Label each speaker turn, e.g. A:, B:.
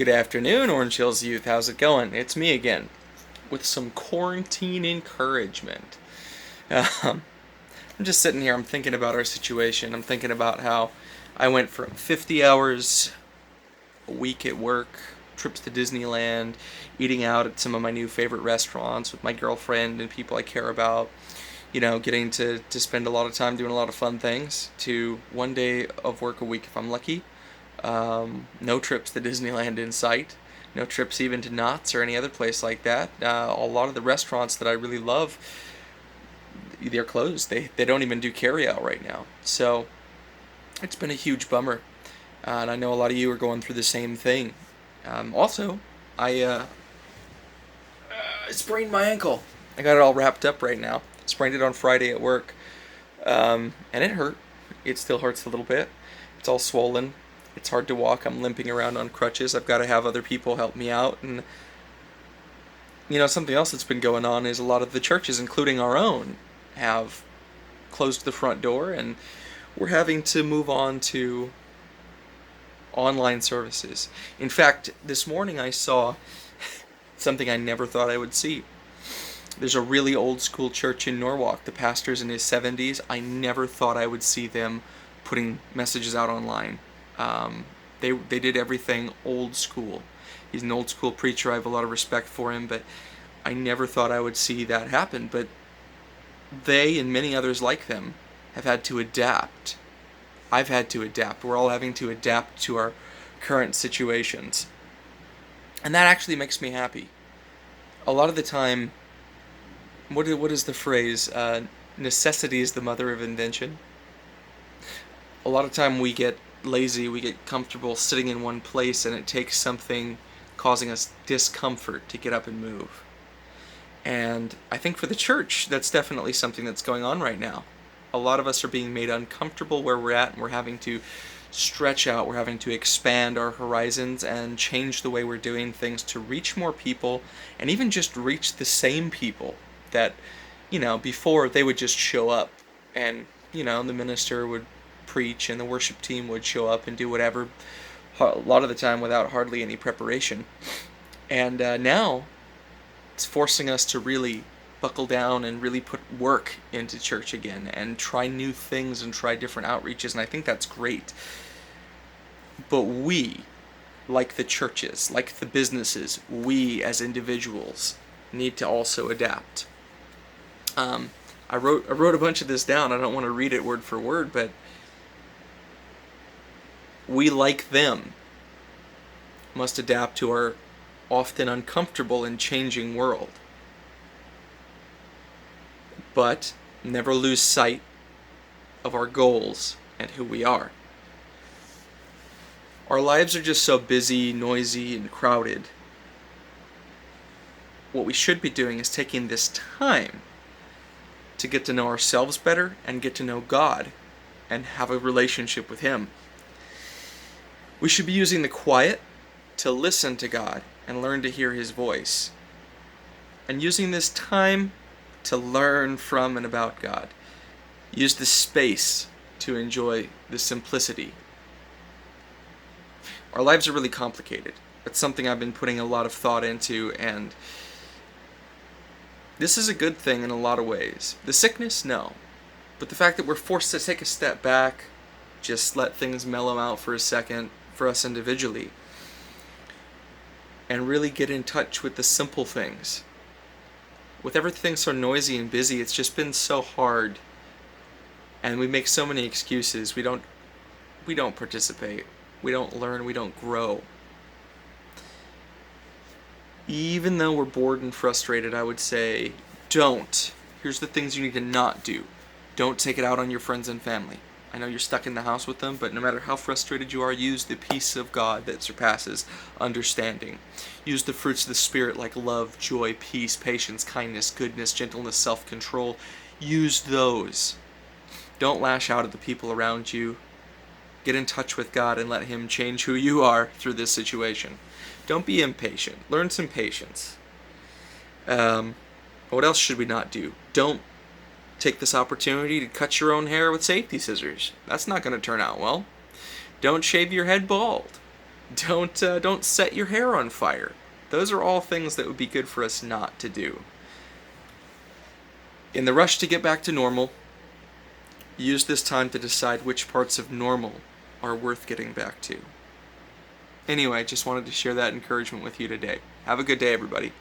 A: Good afternoon, Orange Hills Youth. How's it going? It's me again with some quarantine encouragement. Um, I'm just sitting here, I'm thinking about our situation. I'm thinking about how I went from 50 hours a week at work, trips to Disneyland, eating out at some of my new favorite restaurants with my girlfriend and people I care about, getting to spend a lot of time doing a lot of fun things, to one day of work a week if I'm lucky. No trips to Disneyland in sight. No trips even to Knott's or any other place like that. A lot of the restaurants that I really love, they're closed. They don't even do carryout right now. So it's been a huge bummer. And I know a lot of you are going through the same thing. Also, I sprained my ankle. I got it all wrapped up right now. Sprained it on Friday at work. And it hurt. It still hurts a little bit. It's all swollen. It's hard to walk. I'm limping around on crutches. I've got to have other people help me out. And, something else that's been going on is a lot of the churches, including our own, have closed the front door, and we're having to move on to online services. In fact, this morning I saw something I never thought I would see. There's a really old school church in Norwalk. The pastor's in his 70s. I never thought I would see them putting messages out online. They did everything old school. He's an old school preacher. I have a lot of respect for him, but I never thought I would see that happen. But they and many others like them have had to adapt. I've had to adapt. We're all having to adapt to our current situations. And that actually makes me happy. A lot of the time, what is the phrase? Necessity is the mother of invention. A lot of time we get lazy, we get comfortable sitting in one place, and it takes something causing us discomfort to get up and move. And I think for the church, that's definitely something that's going on right now. A lot of us are being made uncomfortable where we're at, and we're having to stretch out, we're having to expand our horizons and change the way we're doing things to reach more people, and even just reach the same people that, before they would just show up, and, the minister would preach and the worship team would show up and do whatever, a lot of the time without hardly any preparation. And now it's forcing us to really buckle down and really put work into church again and try new things and try different outreaches, and I think that's great. But we, like the churches, like the businesses, we as individuals need to also adapt. I wrote a bunch of this down. I don't want to read it word for word, but we, like them, must adapt to our often uncomfortable and changing world. But never lose sight of our goals and who we are. Our lives are just so busy, noisy, and crowded. What we should be doing is taking this time to get to know ourselves better and get to know God and have a relationship with Him. We should be using the quiet to listen to God and learn to hear His voice. And using this time to learn from and about God. Use the space to enjoy the simplicity. Our lives are really complicated. It's something I've been putting a lot of thought into, and this is a good thing in a lot of ways. The sickness, no. But the fact that we're forced to take a step back, just let things mellow out for a second for us individually, and really get in touch with the simple things. With everything so noisy and busy, it's just been so hard, and we make so many excuses. We don't participate, we don't learn, we don't grow. Even though we're bored and frustrated, I would say, don't. Here's the things you need to not do. Don't take it out on your friends and family. I know you're stuck in the house with them, but no matter how frustrated you are, use the peace of God that surpasses understanding. Use the fruits of the Spirit like love, joy, peace, patience, kindness, goodness, gentleness, self-control. Use those. Don't lash out at the people around you. Get in touch with God and let Him change who you are through this situation. Don't be impatient. Learn some patience. What else should we not do? Don't take this opportunity to cut your own hair with safety scissors. That's not going to turn out well. Don't shave your head bald. Don't set your hair on fire. Those are all things that would be good for us not to do. In the rush to get back to normal, use this time to decide which parts of normal are worth getting back to. Anyway, just wanted to share that encouragement with you today. Have a good day, everybody.